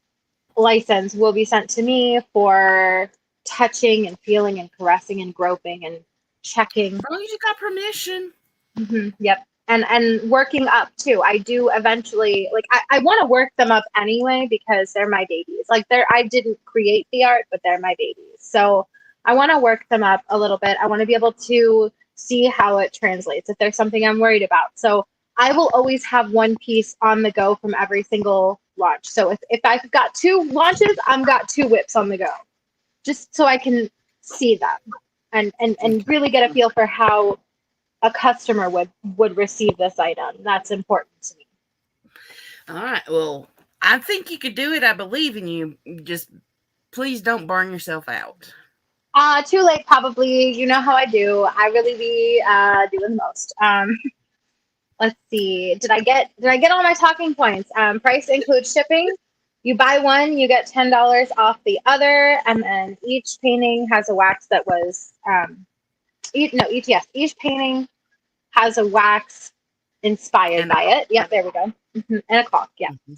licensed will be sent to me for touching and feeling and caressing and groping and checking. Oh, you got permission. Mm-hmm, yep. And working up too. I do eventually, like, I want to work them up anyway because they're my babies. Like, I didn't create the art, but they're my babies. So I want to work them up a little bit. I want to be able to see how it translates if there's something I'm worried about. So I will always have one piece on the go from every single launch. So if I've got 2 launches, I've got 2 whips on the go, just so I can see them and really get a feel for how a customer would receive this item. That's important to me. All right. Well, I think you could do it. I believe in you. Just please don't burn yourself out. Too late, probably. You know how I do. I really be doing the most. Let's see. Did I get all my talking points? Price includes shipping. You buy one, you get $10 off the other, and then each painting has a wax that was each painting has a wax inspired by it. Yep, there we go. And a clock, yeah. Mm-hmm.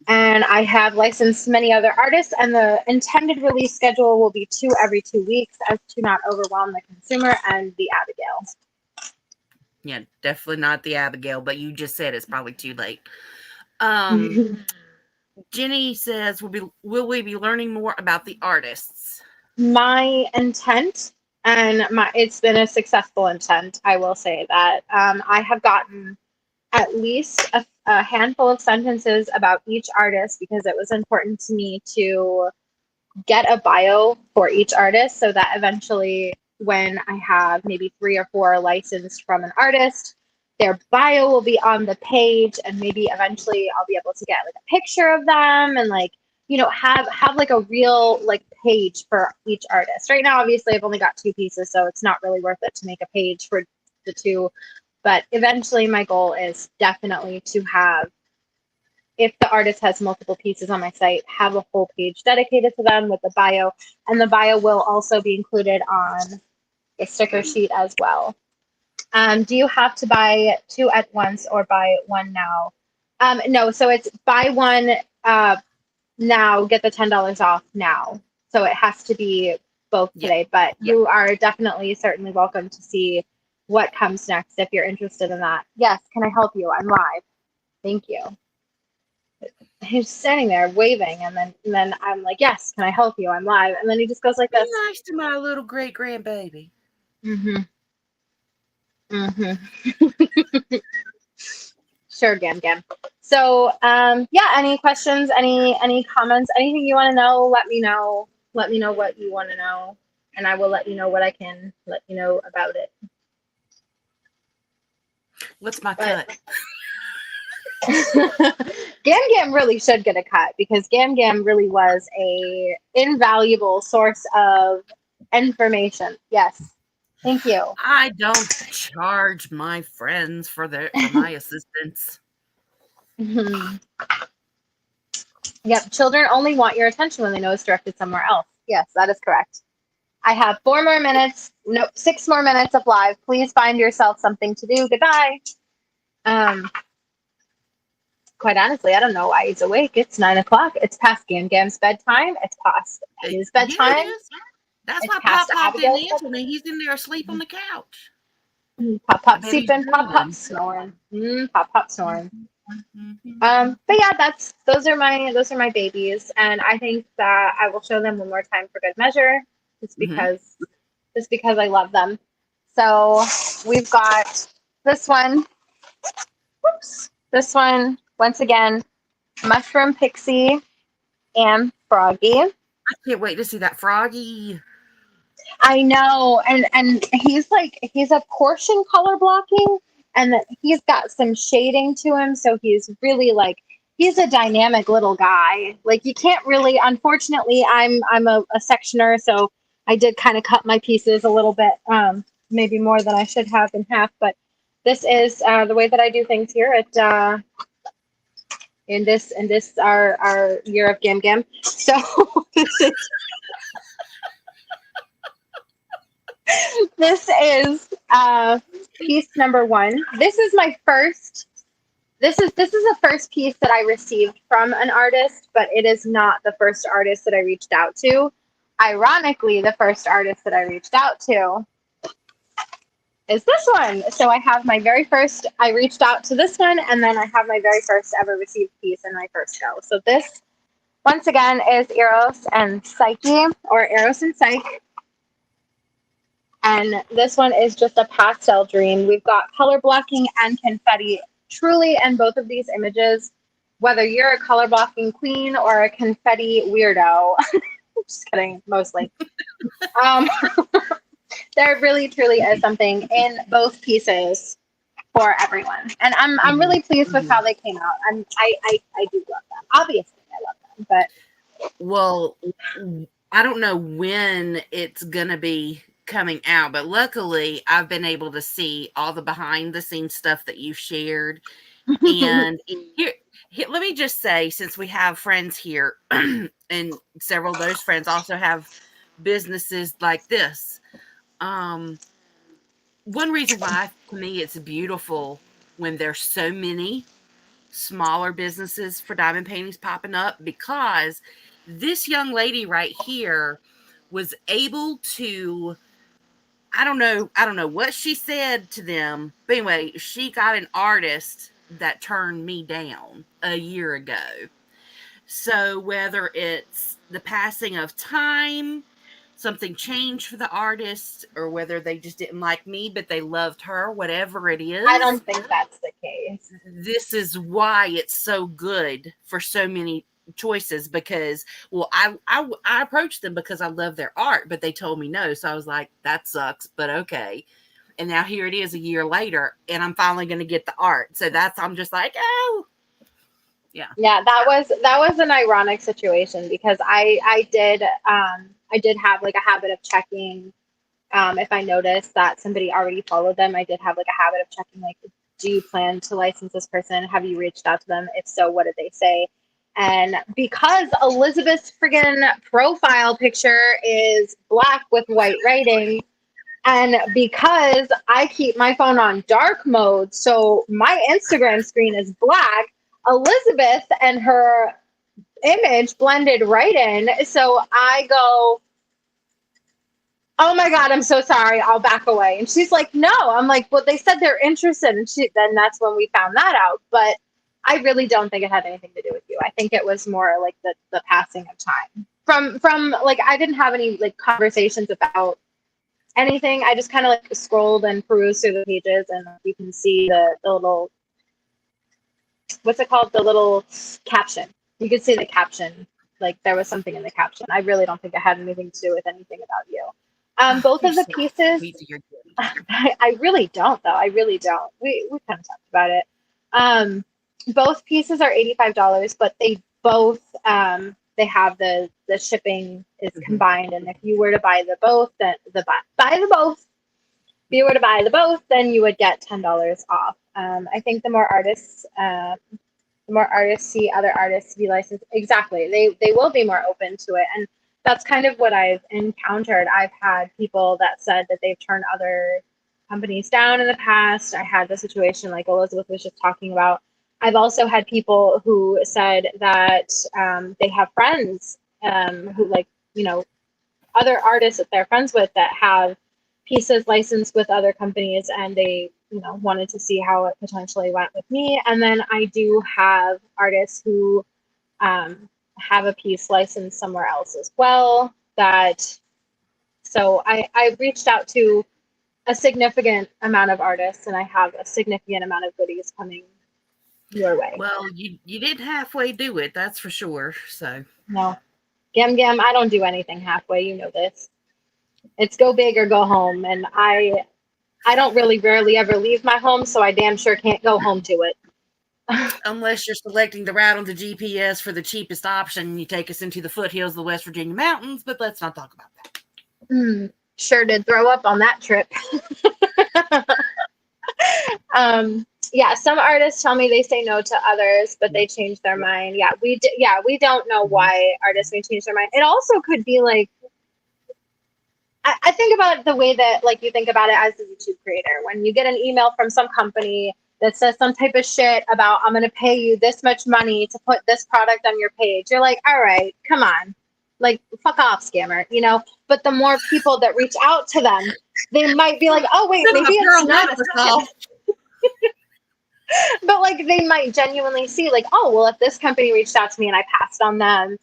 And I have licensed many other artists, and the intended release schedule will be 2 every 2 weeks as to not overwhelm the consumer and the Abigail. Yeah, definitely not the Abigail, but you just said it's probably too late. Jenny says, will we be learning more about the artists? My intent, and it's been a successful intent, I will say that. I have gotten at least a handful of sentences about each artist because it was important to me to get a bio for each artist so that eventually when I have maybe 3 or 4 licensed from an artist, their bio will be on the page, and maybe eventually I'll be able to get like a picture of them and, like, you know, have like a real like page for each artist. Right now, obviously, I've only got 2 pieces, so it's not really worth it to make a page for the 2. But eventually, my goal is definitely to have, if the artist has multiple pieces on my site, have a whole page dedicated to them with the bio, and the bio will also be included on the sticker sheet as well. Do you have to buy 2 at once or buy 1 now? No, so it's buy 1 now, get the $10 off now. So it has to be both today, but you are definitely certainly welcome to see what comes next if you're interested in that. Yes, can I help you? I'm live. Thank you. He's standing there waving, and then I'm like, yes, can I help you? I'm live. And then he just goes like this. Be nice to my little great grandbaby. Sure, Gam Gam. So, yeah, any questions, any comments, anything you want to know, let me know. Let me know what you want to know, and I will let you know what I can let you know about it. What's my cut? Gam Gam really should get a cut because Gam Gam really was a invaluable source of information. Yes. Thank you. I don't charge my friends for my assistance. Mhm. Yep, children only want your attention when they know it's directed somewhere else. Yes, that is correct. I have 4 more minutes. No, 6 more minutes of live. Please find yourself something to do. Goodbye. Quite honestly, I don't know why he's awake. It's 9 o'clock. It's past Gam's bedtime. It's past his Yeah, bedtime. it is. That's It's why past Pop didn't Abigail's answer me. He's in there asleep on the couch. Pop bet he's sleeping, pop drooling. snoring. Pop snoring. Mhm. But yeah, those are my babies, and I think that I will show them one more time for good measure, just because I love them. So we've got this one. Whoops. This one once again, Mushroom Pixie and Froggy. I can't wait to see that Froggy. I know, and he's a portion color blocking, and he's got some shading to him, so he's really he's a dynamic little guy. Like, you can't really, unfortunately, I'm a sectioner, so I did kind of cut my pieces a little bit, maybe more than I should have in half, but this is the way that I do things here at in this our year of Gam. So this is piece number 1. This is my first. This is the first piece that I received from an artist, but it is not the first artist that I reached out to. Ironically, the first artist that I reached out to is this one. So I have my very first. I reached out to this one, and then I have my very first ever received piece in my first go. So this, once again, is Eros and Psyche, or Eros and Psyche. And this one is just a pastel dream. We've got color blocking and confetti truly in both of these images, whether you're a color blocking queen or a confetti weirdo. Just kidding, mostly. There really truly is something in both pieces for everyone. And I'm really pleased with how they came out. I do love them. Obviously I love them, but well, I don't know when it's gonna be coming out, but luckily I've been able to see all the behind the scenes stuff that you've shared. And here, let me just say, since we have friends here and several of those friends also have businesses like this, one reason why to me it's beautiful when there's so many smaller businesses for diamond paintings popping up, because this young lady right here was able to, I don't know what she said to them, but anyway, she got an artist that turned me down a year ago. So whether it's the passing of time, something changed for the artist, or whether they just didn't like me but they loved her, whatever it is, I don't think that's the case. This is why it's so good for so many choices, because I approached them because I love their art, but they told me no, so I was like, that sucks, but okay. And now here it is a year later, and I'm finally going to get the art. So I'm just like, oh, yeah. That was an ironic situation, because I did have like a habit of checking, if I noticed that somebody already followed them. I did have like a habit of checking, like, do you plan to license this person? Have you reached out to them? If so, what did they say? And because Elizabeth's friggin' profile picture is black with white writing, and because I keep my phone on dark mode, so my Instagram screen is black, Elizabeth and her image blended right in. So I go, oh my God, I'm so sorry, I'll back away. And she's like, no. I'm like, well, they said they're interested. And then that's when we found that out. But I really don't think it had anything to do with you. I think it was more like the passing of time. From like, I didn't have any like conversations about anything. I just kind of like scrolled and perused through the pages, and you can see the little, what's it called? The little caption. You could see the caption. Like, there was something in the caption. I really don't think it had anything to do with anything about you. Both of the pieces, I really don't, though. I really don't. We kind of talked about it. Both pieces are $85, but they both they have the shipping is combined, and if you were to buy the both, then buy the both, you were to buy the both, then you would get $10 off. I think the more artists see other artists be licensed, exactly, they will be more open to it. And that's kind of what I've encountered. I've had people that said that they've turned other companies down in the past. I had the situation like Elizabeth was just talking about. I've also had people who said that they have friends who, like, you know, other artists that they're friends with that have pieces licensed with other companies, and they, you know, wanted to see how it potentially went with me. And then I do have artists who have a piece licensed somewhere else as well. So I've reached out to a significant amount of artists, and I have a significant amount of goodies coming your way. Well, you did halfway do it, that's for sure. So No, Gam, I don't do anything halfway. You know this. It's go big or go home, and I don't really rarely ever leave my home, so I damn sure can't go home to it. unless you're selecting the route on the GPS for the cheapest option, you take us into the foothills of the West Virginia mountains, but let's not talk about that. Sure did throw up on that trip. Yeah, some artists tell me they say no to others, but they change their mind. Yeah, we don't know why artists may change their mind. It also could be like, I think about it the way that, like, you think about it as a YouTube creator. When you get an email from some company that says some type of shit about, I'm going to pay you this much money to put this product on your page, you're like, all right, come on. Like, fuck off, scammer, you know? But the more people that reach out to them, they might be like, oh, wait, maybe it's not a scam. But, like, they might genuinely see, like, oh, well, if this company reached out to me and I passed on them,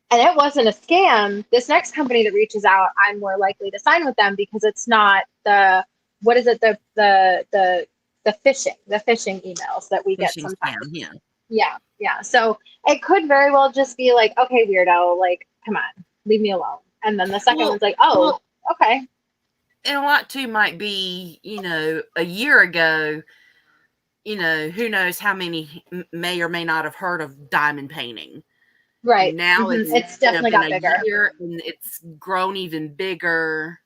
and it wasn't a scam, this next company that reaches out, I'm more likely to sign with them because it's not the phishing emails that we get sometimes. Scam, Yeah. So it could very well just be like, okay, weirdo, like, come on, leave me alone. And then the second one's like, oh, okay. And a lot too might be, you know, a year ago, you know, who knows how many may or may not have heard of diamond painting. Right. Now it's definitely got bigger. And it's grown even bigger.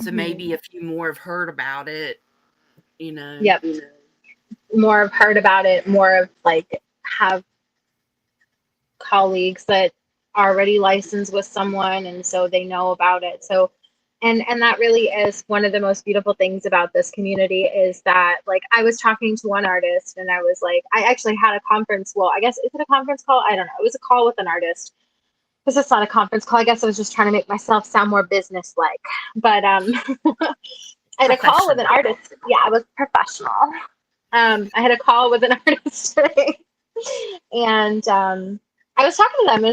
So maybe a few more have heard about it, you know. Yep. More have heard about it, more of, like, have colleagues that are already licensed with someone, and so they know about it. So and that really is one of the most beautiful things about this community, is that, like, I was talking to one artist and I was like, I actually had a conference. Well, I guess, is it a conference call? I don't know. It was a call with an artist, because it's not a conference call. I guess I was just trying to make myself sound more business-like. But I had a call with an artist. Yeah, I was professional. I had a call with an artist today, and I was talking to them.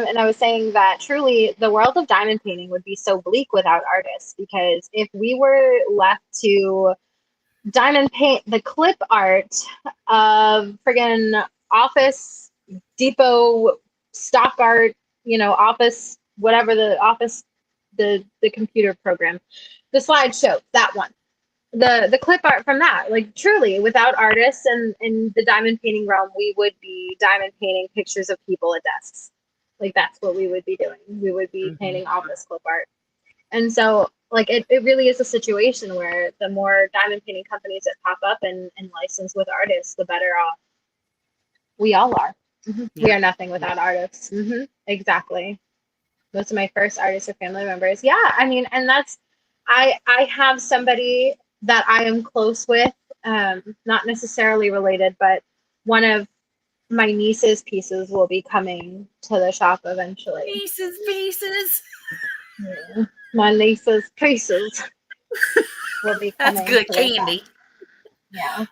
And I was saying that truly the world of diamond painting would be so bleak without artists, because if we were left to diamond paint the clip art of friggin' Office Depot stock art, you know, Office, whatever the Office, the computer program, the slideshow, that one. The clip art from that, like, truly without artists and in the diamond painting realm, we would be diamond painting pictures of people at desks. Like, that's what we would be doing. We would be painting office clip art. And so, like, it really is a situation where the more diamond painting companies that pop up and license with artists, the better off we all are. Yeah. We are nothing without artists. Exactly. Most of my first artists are family members. Yeah, I mean, and that's, I have somebody that I am close with, not necessarily related, but one of my niece's pieces will be coming to the shop eventually. Pieces. Yeah. My niece's pieces will be coming. That's good candy. Yeah.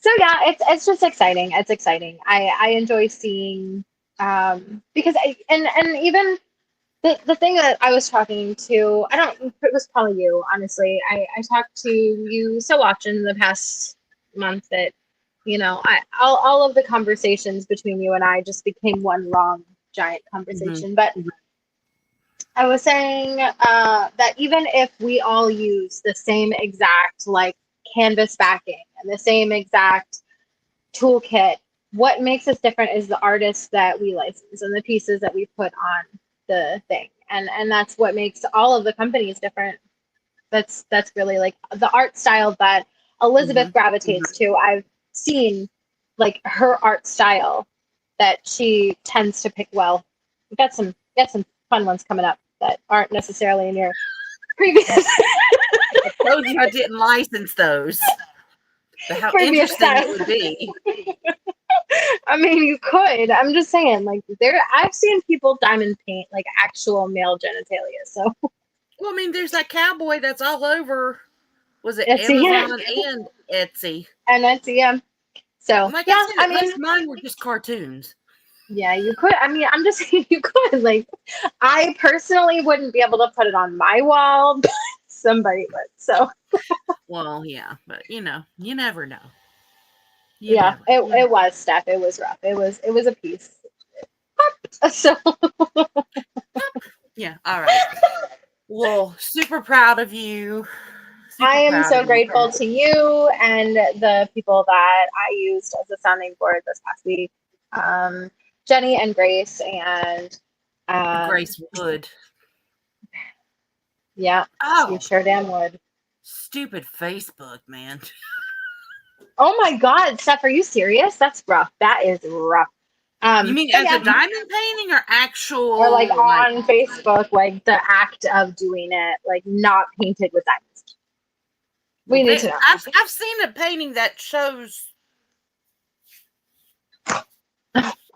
So yeah, it's just exciting. It's exciting. I enjoy seeing, because even the thing that I was talking to, it was probably you, honestly. I talked to you so often in the past month that, you know, all of the conversations between you and I just became one long giant conversation. But I was saying that even if we all use the same exact, like, canvas backing and the same exact toolkit, what makes us different is the artists that we license and the pieces that we put on the thing, and that's what makes all of the companies different. That's really like the art style that Elizabeth gravitates to. I've seen like her art style that she tends to pick well. We got some fun ones coming up that aren't necessarily in your previous I told you I didn't license those. But how previous interesting style. it would be. I mean, you could. I'm just saying, like, I've seen people diamond paint like actual male genitalia. So, Well, I mean, there's that cowboy that's all over. Was it Etsy, Amazon and Etsy? And Etsy, yeah. So, Like yeah, I said, I mean, most of mine were just cartoons. yeah, you could. I mean, I'm just saying you could. Like, I personally wouldn't be able to put it on my wall, but somebody would. So, Well, yeah, but you never know. yeah, it was Steph. It was rough. It was a piece. So, yeah. All right. Well, super proud of you. I am so grateful to you and the people that I used as a sounding board this past week. Jenny and Grace and Grace Wood. Yeah, Oh, you sure damn would. Stupid Facebook, man. Oh my God, Steph, are you serious? That's rough. That is rough. You mean as a diamond painting or actual? Or like on Facebook, like the act of doing it, like not painted with diamonds. We need to know. I've seen a painting that shows.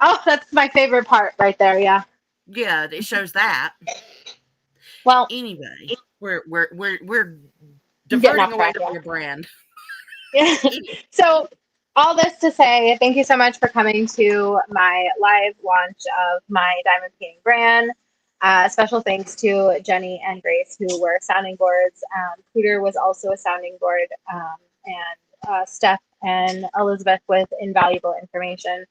Oh, that's my favorite part right there. Yeah. Yeah, it shows that. Well, anyway, we're diverting away from your brand. Yeah. So, all this to say, thank you so much for coming to my live launch of my diamond painting brand. Special thanks to Jenny and Grace, who were sounding boards. Cooter was also a sounding board, and Steph and Elizabeth with invaluable information.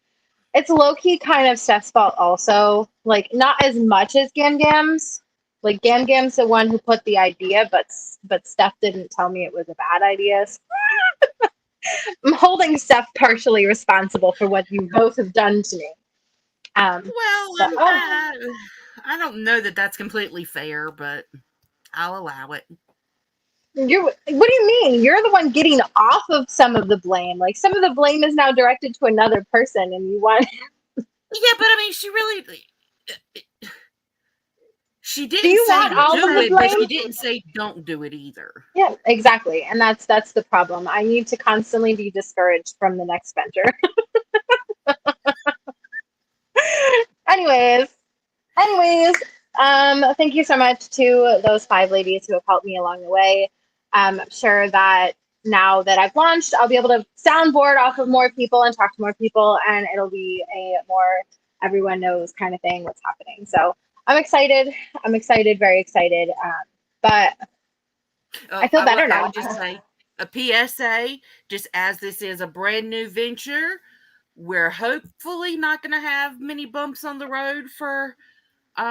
It's low-key kind of Steph's fault also. Like, not as much as Gam Gam's. Like, Gam Gam's the one who put the idea, but Steph didn't tell me it was a bad idea. I'm holding Steph partially responsible for what you both have done to me. I don't know that that's completely fair, but I'll allow it. What do you mean? You're the one getting off of some of the blame. Like, some of the blame is now directed to another person, and you want. Yeah, but I mean, she really. She didn't say do it, but she didn't say don't do it either. Yeah, exactly. And that's the problem. I need to constantly be discouraged from the next venture. Anyways, thank you so much to those 5 ladies who have helped me along the way. I'm sure that now that I've launched, I'll be able to soundboard off of more people and talk to more people, and it'll be a more everyone knows kind of thing what's happening. So I'm excited. Very excited. But I feel better now. I would just say a PSA, just as this is a brand new venture, we're hopefully not going to have many bumps on the road for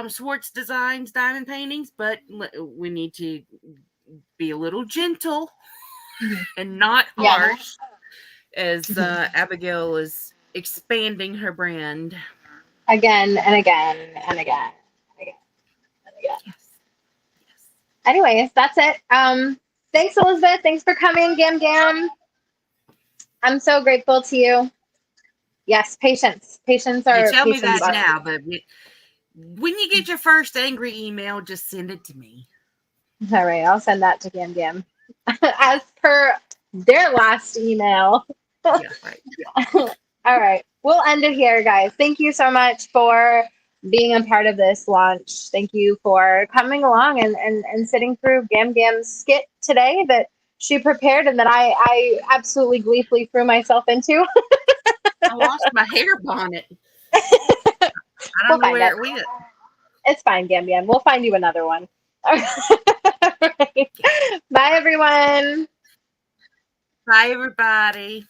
Swartz Designs diamond paintings, but we need to be a little gentle and not harsh as Abigail is expanding her brand. Again and again and again. Yes. Anyways, that's it. Thanks, Elizabeth. Thanks for coming, Gam Gam. I'm so grateful to you. Yes, patience. Patience are. You tell me that now, but when you get your first angry email, just send it to me. All right, I'll send that to Gam Gam. As per their last email. Yeah, right. All right, we'll end it here, guys. Thank you so much for being a part of this launch. Thank you for coming along and sitting through Gam Gam's skit today that she prepared and that I absolutely gleefully threw myself into. I lost my hair bonnet. I don't know where it went. It's fine, Gam Gam. We'll find you another one. Right. Bye, everyone. Bye, everybody.